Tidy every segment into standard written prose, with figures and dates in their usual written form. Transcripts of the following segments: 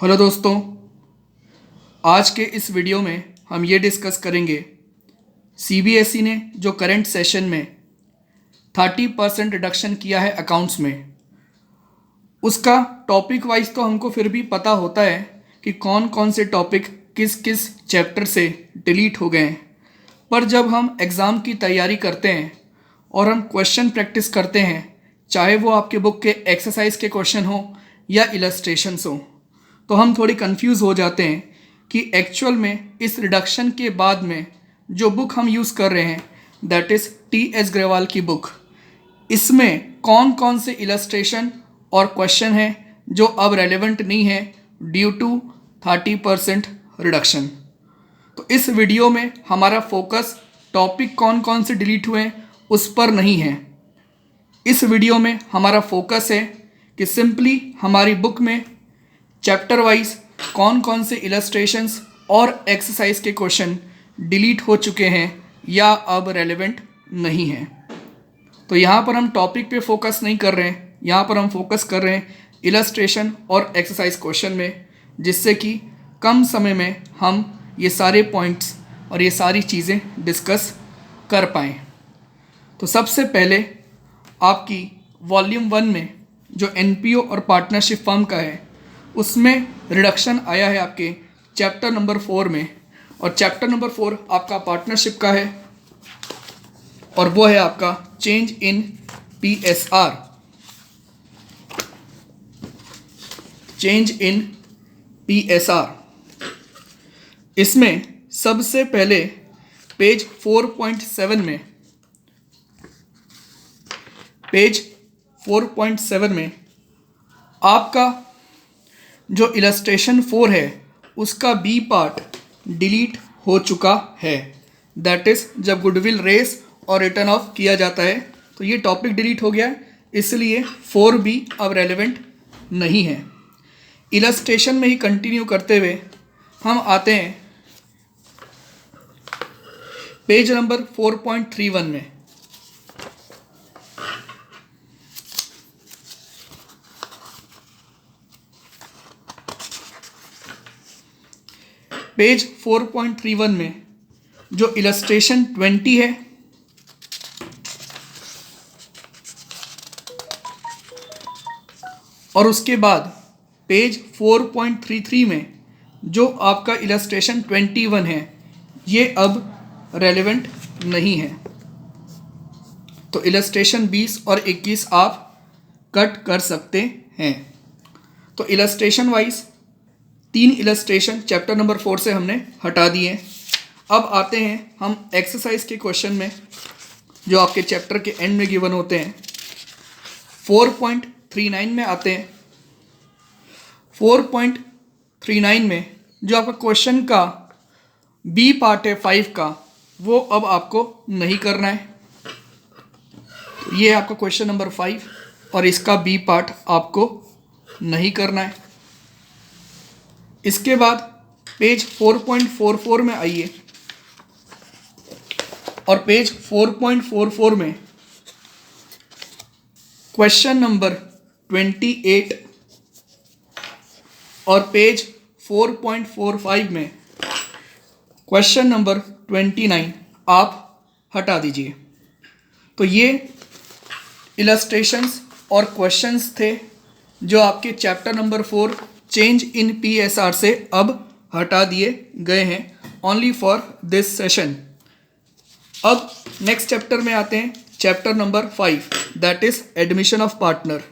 Hello दोस्तों, आज के इस वीडियो में हम ये डिस्कस करेंगे सीबीएसई ने जो करंट सेशन में 30% रिडक्शन किया है अकाउंट्स में, उसका टॉपिक वाइज तो हमको फिर भी पता होता है कि कौन कौन से टॉपिक किस किस चैप्टर से डिलीट हो गए हैं। पर जब हम एग्ज़ाम की तैयारी करते हैं और हम क्वेश्चन प्रैक्टिस करते हैं, चाहे वो आपके बुक के एक्सरसाइज के क्वेश्चन हो या इलस्ट्रेशंस हो, तो हम थोड़ी कंफ्यूज हो जाते हैं कि एक्चुअल में इस रिडक्शन के बाद में जो बुक हम यूज़ कर रहे हैं, दैट इज़ टी.एस. ग्रेवाल की बुक, इसमें कौन कौन से इलस्ट्रेशन और क्वेश्चन हैं जो अब रेलेवेंट नहीं है ड्यू टू 30% रिडक्शन। तो इस वीडियो में हमारा फोकस टॉपिक कौन कौन से डिलीट हुए हैं उस पर नहीं है। इस वीडियो में हमारा फोकस है कि सिंपली हमारी बुक में चैप्टर वाइज कौन कौन से इलस्ट्रेशंस और एक्सरसाइज के क्वेश्चन डिलीट हो चुके हैं या अब रेलेवेंट नहीं हैं। तो यहाँ पर हम टॉपिक पे फोकस नहीं कर रहे हैं, यहाँ पर हम फोकस कर रहे हैं इलस्ट्रेशन और एक्सरसाइज क्वेश्चन में, जिससे कि कम समय में हम ये सारे पॉइंट्स और ये सारी चीज़ें डिस्कस कर पाएँ। तो सबसे पहले आपकी वॉल्यूम 1 में जो एनपीओ और पार्टनरशिप फर्म का है, उसमें रिडक्शन आया है आपके चैप्टर नंबर 4 में, और चैप्टर नंबर 4 आपका पार्टनरशिप का है और वो है आपका change in PSR. Change in PSR, इसमें सबसे पहले पेज 4.7 में, पेज 4.7 में आपका जो इलस्ट्रेशन 4 है उसका बी पार्ट डिलीट हो चुका है। दैट इज़ जब गुडविल रेस और रिटर्न ऑफ किया जाता है तो ये टॉपिक डिलीट हो गया है, इसलिए 4B अब रेलेवेंट नहीं है। इलस्ट्रेशन में ही कंटिन्यू करते हुए हम आते हैं पेज नंबर 4.31 में। पेज 4.31 में जो इलस्ट्रेशन 20 है और उसके बाद पेज 4.33 में जो आपका इलस्ट्रेशन 21 है, ये अब रेलेवेंट नहीं है। तो इलस्ट्रेशन 20 और 21 आप कट कर सकते हैं। तो illustration wise 3 illustration chapter number 4 से हमने हटा दिए। अब आते हैं हम एक्सरसाइज के क्वेश्चन में जो आपके चैप्टर के एंड में गिवन होते हैं। 4.39 में आते हैं। 4.39 में जो आपका क्वेश्चन का बी पार्ट है 5 का, वो अब आपको नहीं करना है। तो ये आपका क्वेश्चन नंबर 5 और इसका बी पार्ट आपको नहीं करना है। इसके बाद पेज 4.44 में आइए और पेज 4.44 में क्वेश्चन नंबर 28 और पेज 4.45 में क्वेश्चन नंबर 29 आप हटा दीजिए। तो ये इलस्ट्रेशंस और क्वेश्चंस थे जो आपके chapter number 4 change in PSR से अब हटा दिए गए हैं ओनली फॉर दिस सेशन। अब नेक्स्ट चैप्टर में आते हैं, chapter number 5, that is admission of partner.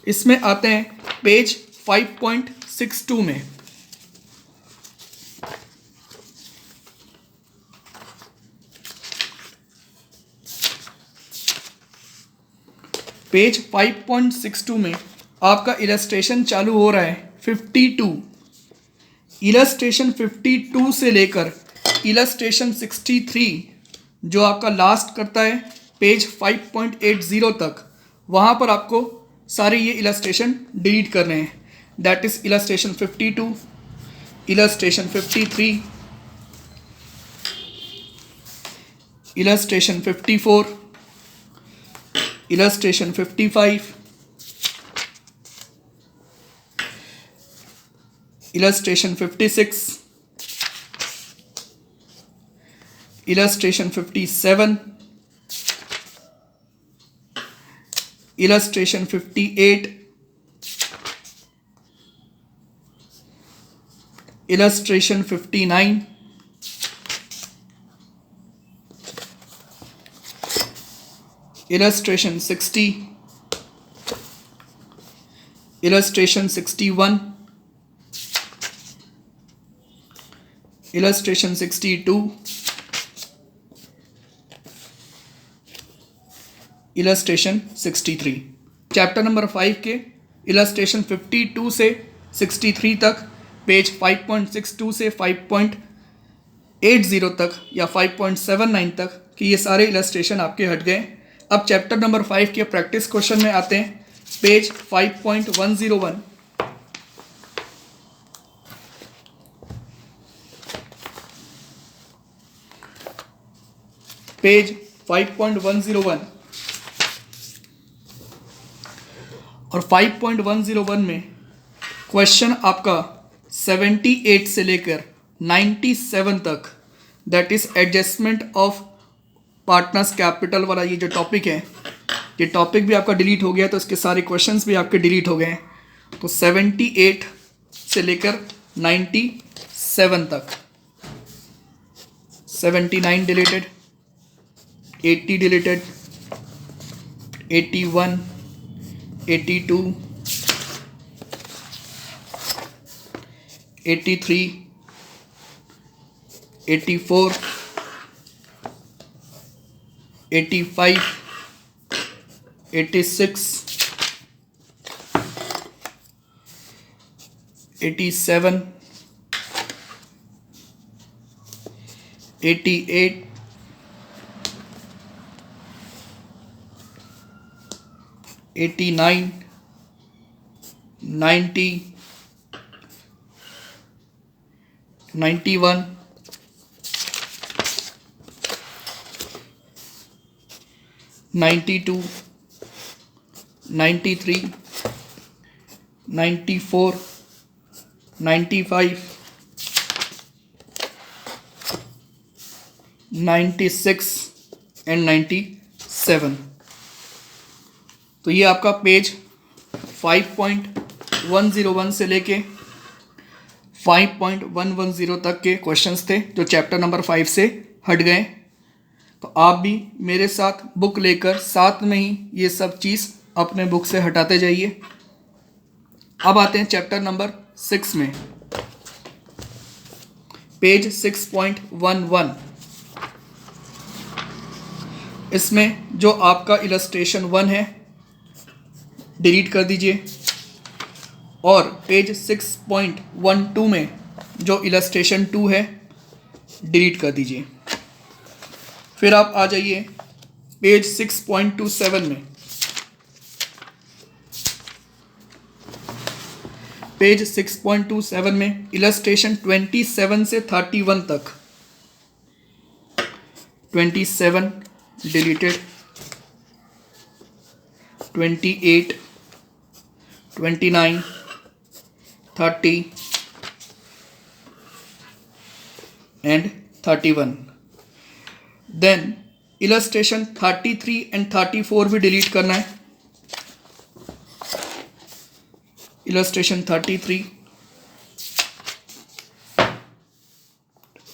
इसमें आते हैं पेज 5.62 में। पेज 5.62 में आपका इलस्ट्रेशन चालू हो रहा है 52। इलस्ट्रेशन 52 से लेकर इलस्ट्रेशन 63 जो आपका लास्ट करता है पेज 5.80 तक, वहाँ पर आपको सारे ये इलस्ट्रेशन डिलीट करने हैं। That is illustration 52, illustration 53, illustration 54, illustration 55, illustration 56, illustration 57, illustration 58, illustration 59, illustration 60, illustration 61, illustration 62, illustration 63। Chapter number 5 के illustration 52 से 63 तक, पेज 5.62 से 5.80 तक या 5.79 तक कि ये सारे illustration आपके हट गए। अब चैप्टर नंबर 5 के प्रैक्टिस क्वेश्चन में आते हैं। पेज 5.101, पेज 5.101 और 5.101 में क्वेश्चन आपका 78 से लेकर 97 तक, that is adjustment of partners capital वाला ये जो टॉपिक है, ये टॉपिक भी आपका डिलीट हो गया, तो इसके सारे क्वेश्चंस भी आपके डिलीट हो गए। तो 78 से लेकर 97 तक, 79 डिलीटेड, 80 डिलीटेड, 81, 82, 83, 84, 85, 86, 87, 88, 89, 90, 91, 92, 93, 94, 95, 96 एंड 97। तो ये आपका पेज 5.101 से लेके 5.110 तक के क्वेश्चंस थे जो चैप्टर नंबर 5 से हट गए। तो आप भी मेरे साथ बुक लेकर साथ में ही ये सब चीज़ अपने बुक से हटाते जाइए। अब आते हैं चैप्टर नंबर 6 में, पेज 6.11। इसमें जो आपका इलस्ट्रेशन 1 है डिलीट कर दीजिए, और पेज 6.12 में जो इलस्ट्रेशन 2 है डिलीट कर दीजिए। फिर आप आ जाइए पेज 6.27 में। पेज 6.27 में इलस्ट्रेशन 27 से 31 तक, 27 deleted, 28, 29, 30 and 31। Then illustration 33 and 34 भी डिलीट करना है। Illustration 33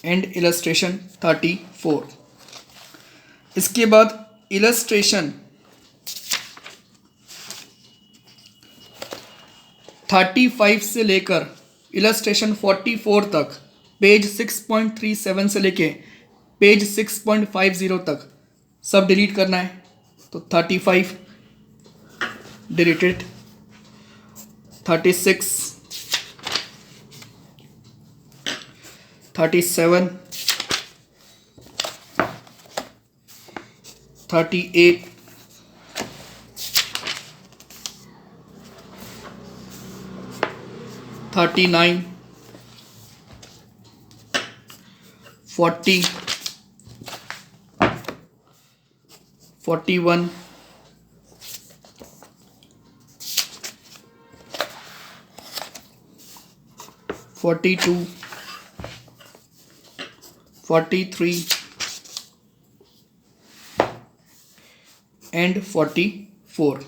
and illustration 34। इसके बाद इलस्ट्रेशन 35 से लेकर इलस्ट्रेशन 44 तक, पेज 6.37 से लेके पेज 6.50 तक सब डिलीट करना है। तो 35 डिलीटेड, 36, 37, 38, 39, 40, 41, 42 42, 43 एंड 44।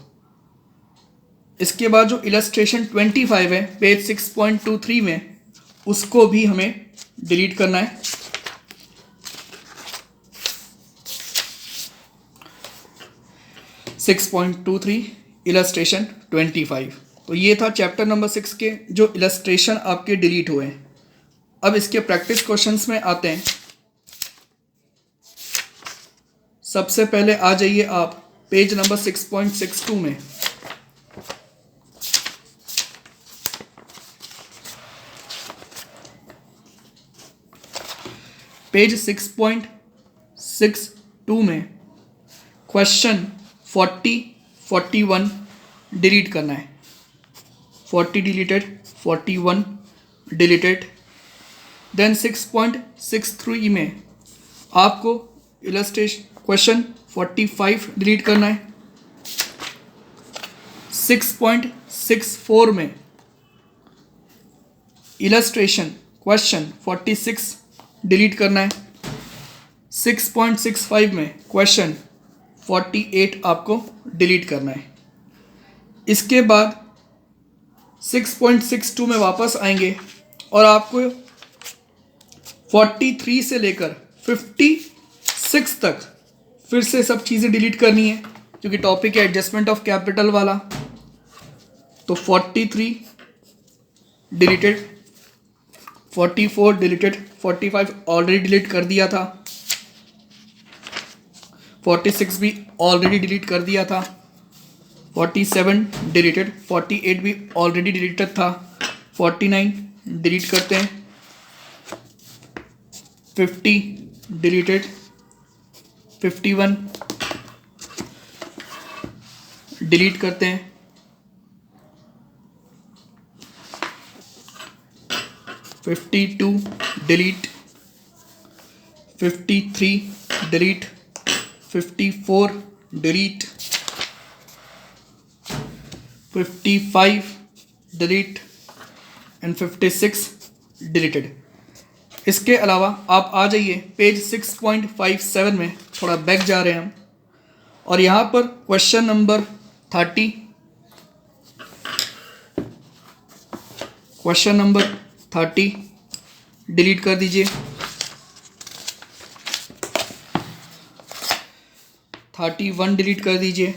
इसके बाद जो इलस्ट्रेशन 25 है पेज 6.23 में, उसको भी हमें डिलीट करना है। (6.23) इलस्ट्रेशन 25। तो ये था चैप्टर नंबर 6 के जो इलस्ट्रेशन आपके डिलीट हुए हैं। अब इसके प्रैक्टिस क्वेश्चंस में आते हैं। सबसे पहले आ जाइए आप पेज नंबर 6.62 में। पेज 6.62 में क्वेश्चन 40, 41 डिलीट करना है। 40 डिलीटेड, 41 डिलीटेड। देन 6.63 में आपको इलस्ट्रेशन क्वेश्चन 45 डिलीट करना है। 6.64 में इलस्ट्रेशन क्वेश्चन 46 डिलीट करना है। 6.65 में क्वेश्चन 48 आपको डिलीट करना है। इसके बाद 6.62 में वापस आएंगे और आपको 43 से लेकर 56 तक फिर से सब चीज़ें डिलीट करनी है, क्योंकि टॉपिक है एडजस्टमेंट ऑफ कैपिटल वाला। तो 43 डिलीटेड, 44 डिलीटेड, 45 ऑलरेडी डिलीट कर दिया था, 46 भी ऑलरेडी डिलीट कर दिया था, 47 डिलीटेड, 48 भी ऑलरेडी डिलीटेड था, 49 डिलीट करते हैं, 50 डिलीटेड, 51 डिलीट करते हैं, 52 delete, 53 delete, 54 delete, 55 delete and 56 deleted. इसके अलावा आप आ जाइए पेज 6.57 में, थोड़ा बैक जा रहे हैं हम, और यहाँ पर question number 30, question number 30 delete कर दीजिए, 31 डिलीट कर दीजिए,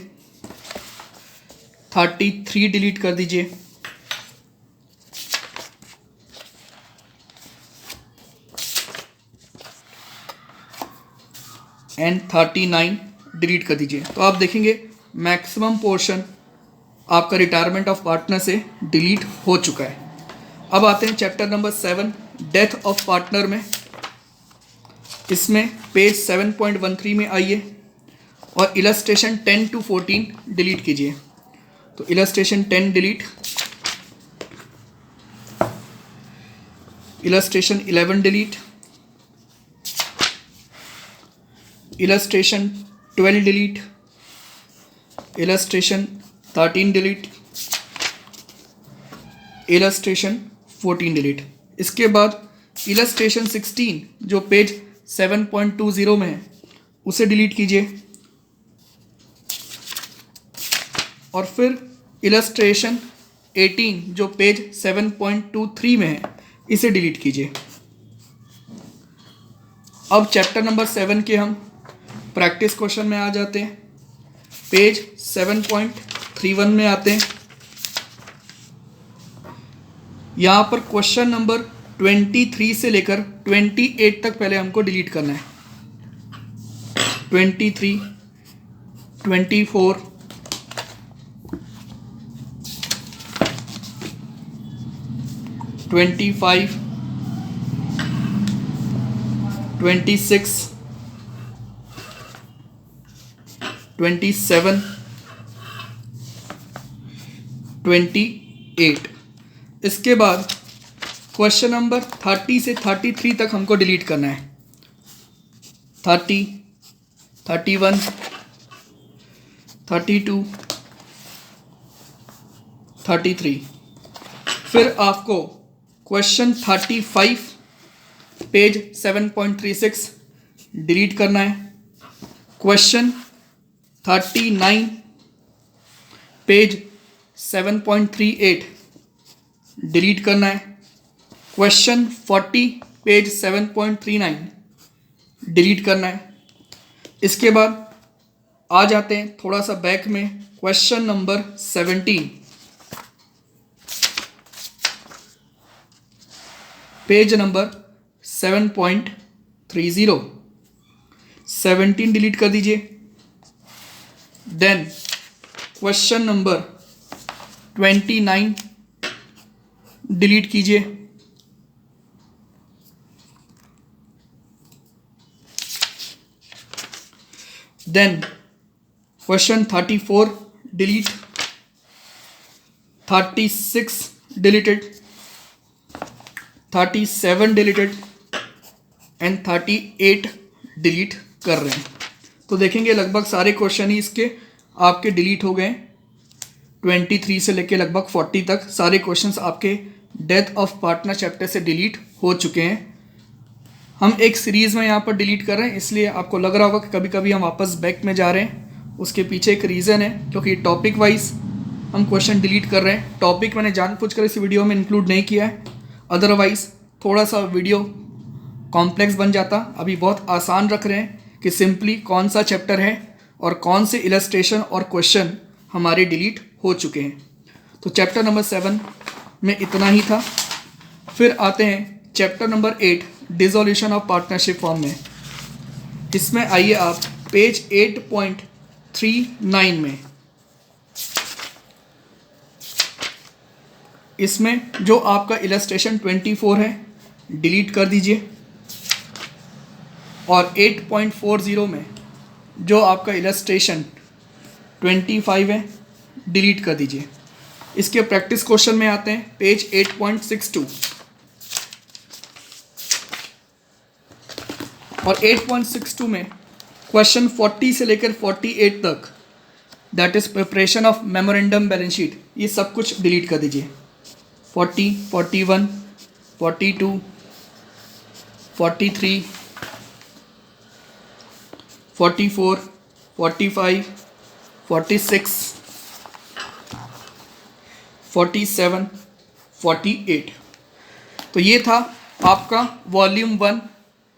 33 डिलीट कर दीजिए, एंड 39 डिलीट कर दीजिए। तो आप देखेंगे मैक्सिमम पोर्शन आपका रिटायरमेंट ऑफ पार्टनर से डिलीट हो चुका है। अब आते हैं chapter number 7 death of partner में। इसमें पेज 7.13 में आइए और इलस्ट्रेशन 10 to 14 डिलीट कीजिए। तो illustration 10 delete, illustration 11 delete, illustration 12 delete, illustration 13 delete, illustration 14 delete. इसके बाद इलस्ट्रेशन 16 जो पेज 7.20 में है उसे डिलीट कीजिए, और फिर इलस्ट्रेशन 18 जो पेज 7.23 में है इसे डिलीट कीजिए। अब चैप्टर नंबर 7 के हम प्रैक्टिस क्वेश्चन में आ जाते हैं। पेज 7.31 में आते हैं। यहाँ पर क्वेश्चन नंबर 23 से लेकर 28 तक पहले हमको डिलीट करना है। 23, 24, 25, 26, 27, 28। इसके बाद क्वेश्चन नंबर 30 से 33 तक हमको डिलीट करना है। 30, 31, 32, 33। फिर आपको क्वेश्चन 35 पेज 7.36 डिलीट करना है। क्वेश्चन 39 पेज 7.38 डिलीट करना है। क्वेश्चन 40 पेज 7.39 डिलीट करना है। इसके बाद आ जाते हैं थोड़ा सा बैक में, question number 17 page number 7.30 17 delete कर दीजिए। देन क्वेश्चन नंबर 29 डिलीट कीजिए। Then question 34 delete, 36 deleted, 37 deleted and 38 delete कर रहे हैं। तो देखेंगे लगभग सारे क्वेश्चन ही इसके आपके डिलीट हो गए। 23 से लेके लगभग 40 तक सारे क्वेश्चंस आपके डेथ ऑफ पार्टनर चैप्टर से डिलीट हो चुके हैं। हम एक सीरीज़ में यहाँ पर डिलीट कर रहे हैं, इसलिए आपको लग रहा होगा कि कभी कभी हम वापस बैक में जा रहे हैं। उसके पीछे एक रीज़न है, क्योंकि टॉपिक वाइज हम क्वेश्चन डिलीट कर रहे हैं। टॉपिक मैंने जानबूझकर इस वीडियो में इंक्लूड नहीं किया है, अदरवाइज़ थोड़ा सा वीडियो कॉम्प्लेक्स बन जाता। अभी बहुत आसान रख रहे हैं कि सिंपली कौन सा चैप्टर है और कौन से इलस्ट्रेशन और क्वेश्चन हमारे डिलीट हो चुके हैं। तो चैप्टर नंबर 7 में इतना ही था। फिर आते हैं chapter number 8 dissolution of partnership form में। इसमें आइए आप पेज 8.39 में, इसमें जो आपका इलस्ट्रेशन 24 है डिलीट कर दीजिए, और 8.40 में जो आपका इलस्ट्रेशन 25 है डिलीट कर दीजिए। इसके प्रैक्टिस क्वेश्चन में आते हैं पेज 8.62 और 8.62 में क्वेश्चन 40 से लेकर 48 तक, that is preparation of memorandum balance sheet, ये सब कुछ डिलीट कर दीजिए। 40, 41, 42, 43, 44, 45, 46, 47, 48। तो ये था आपका वॉल्यूम 1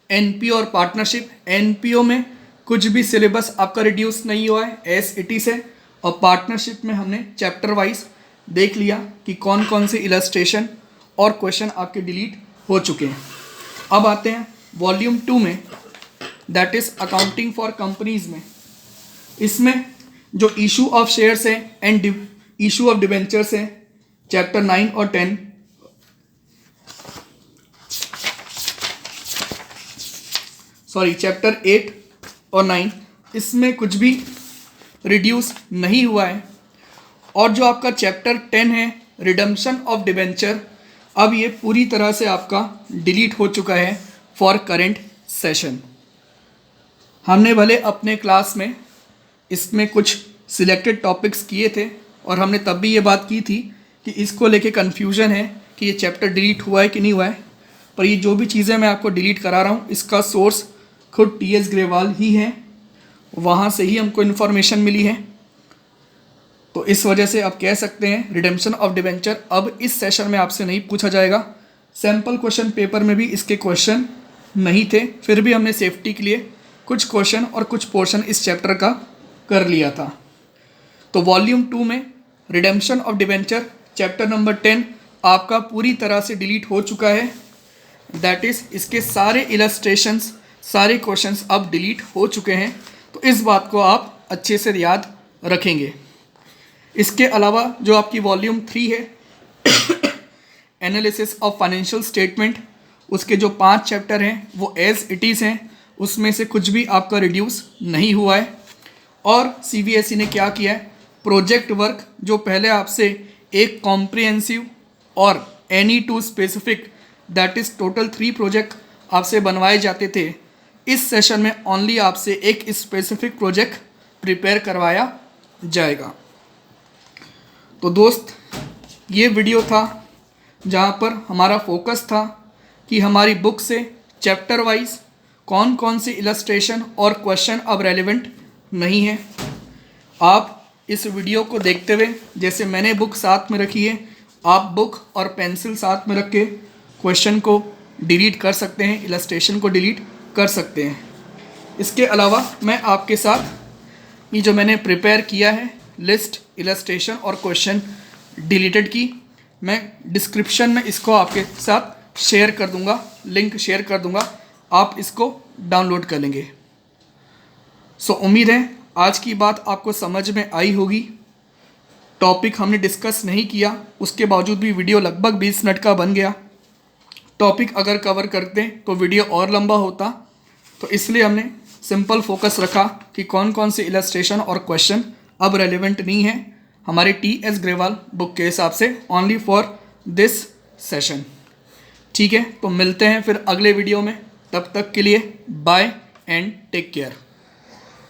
एनपीओ और पार्टनरशिप। एनपीओ में कुछ भी सिलेबस आपका रिड्यूस नहीं हुआ है, एस इट इज है, और पार्टनरशिप में हमने चैप्टर वाइज देख लिया कि कौन कौन से इलस्ट्रेशन और क्वेश्चन आपके डिलीट हो चुके हैं। अब आते हैं वॉल्यूम 2 में, that is accounting for companies में। इसमें जो इशू ऑफ शेयर्स है एंड इशू ऑफ डिबेंचर्स है, चैप्टर 9 और 10, सॉरी चैप्टर 8 और 9, इसमें कुछ भी रिड्यूस नहीं हुआ है। और जो आपका चैप्टर 10 है रिडम्पशन ऑफ डिबेंचर, अब ये पूरी तरह से आपका डिलीट हो चुका है फॉर करेंट सेशन। हमने भले अपने क्लास में इसमें कुछ सिलेक्टेड टॉपिक्स किए थे और हमने तब भी ये बात की थी कि इसको लेके कन्फ्यूज़न है कि ये चैप्टर डिलीट हुआ है कि नहीं हुआ है, पर ये जो भी चीज़ें मैं आपको डिलीट करा रहा हूँ इसका सोर्स खुद टी.एस. ग्रेवाल ही है, वहाँ से ही हमको इन्फॉर्मेशन मिली है। तो इस वजह से आप कह सकते हैं रिडेम्पशन ऑफ डिबेंचर अब इस सेशन में आपसे नहीं पूछा जाएगा। सैम्पल क्वेश्चन पेपर में भी इसके क्वेश्चन नहीं थे, फिर भी हमने सेफ्टी के लिए कुछ क्वेश्चन और कुछ पोर्शन इस चैप्टर का कर लिया था। तो वॉल्यूम 2 में redemption of debenture chapter number 10 आपका पूरी तरह से डिलीट हो चुका है। दैट इज़ इसके सारे इलस्ट्रेशंस, सारे क्वेश्चंस अब डिलीट हो चुके हैं। तो इस बात को आप अच्छे से याद रखेंगे। इसके अलावा जो आपकी वॉल्यूम 3 है एनालिसिस ऑफ फाइनेंशियल स्टेटमेंट, उसके जो 5 चैप्टर हैं वो एज इट इज़ हैं, उसमें से कुछ भी आपका रिड्यूस नहीं हुआ है। और सीबीएसई ने क्या किया है, प्रोजेक्ट वर्क जो पहले आपसे एक कॉम्प्रिहेंसिव और any two specific, that is total 3 project आपसे बनवाए जाते थे, इस सेशन में ओनली आपसे एक स्पेसिफिक प्रोजेक्ट प्रिपेयर करवाया जाएगा। तो दोस्त, ये वीडियो था जहाँ पर हमारा फोकस था कि हमारी बुक से चैप्टर वाइज कौन कौन से इलस्ट्रेशन और क्वेश्चन अब रेलेवेंट नहीं है। आप इस वीडियो को देखते हुए, जैसे मैंने बुक साथ में रखी है, आप बुक और पेंसिल साथ में रख के क्वेश्चन को डिलीट कर सकते हैं, इलस्ट्रेशन को डिलीट कर सकते हैं। इसके अलावा मैं आपके साथ ये जो मैंने प्रिपेयर किया है लिस्ट, इलस्ट्रेशन और क्वेश्चन डिलीटेड की, मैं डिस्क्रिप्शन में इसको आपके साथ शेयर कर दूंगा, लिंक शेयर कर दूंगा, आप इसको डाउनलोड कर लेंगे। सो उम्मीद है आज की बात आपको समझ में आई होगी। टॉपिक हमने डिस्कस नहीं किया, उसके बावजूद भी वीडियो लगभग 20 मिनट का बन गया। टॉपिक अगर कवर करते तो वीडियो और लंबा होता, तो इसलिए हमने सिंपल फोकस रखा कि कौन कौन से इलस्ट्रेशन और क्वेश्चन अब रेलेवेंट नहीं है हमारे टी.एस. ग्रेवाल बुक के हिसाब से, ओनली फॉर दिस सेशन। ठीक है, तो मिलते हैं फिर अगले वीडियो में, तब तक के लिए बाय एंड टेक केयर।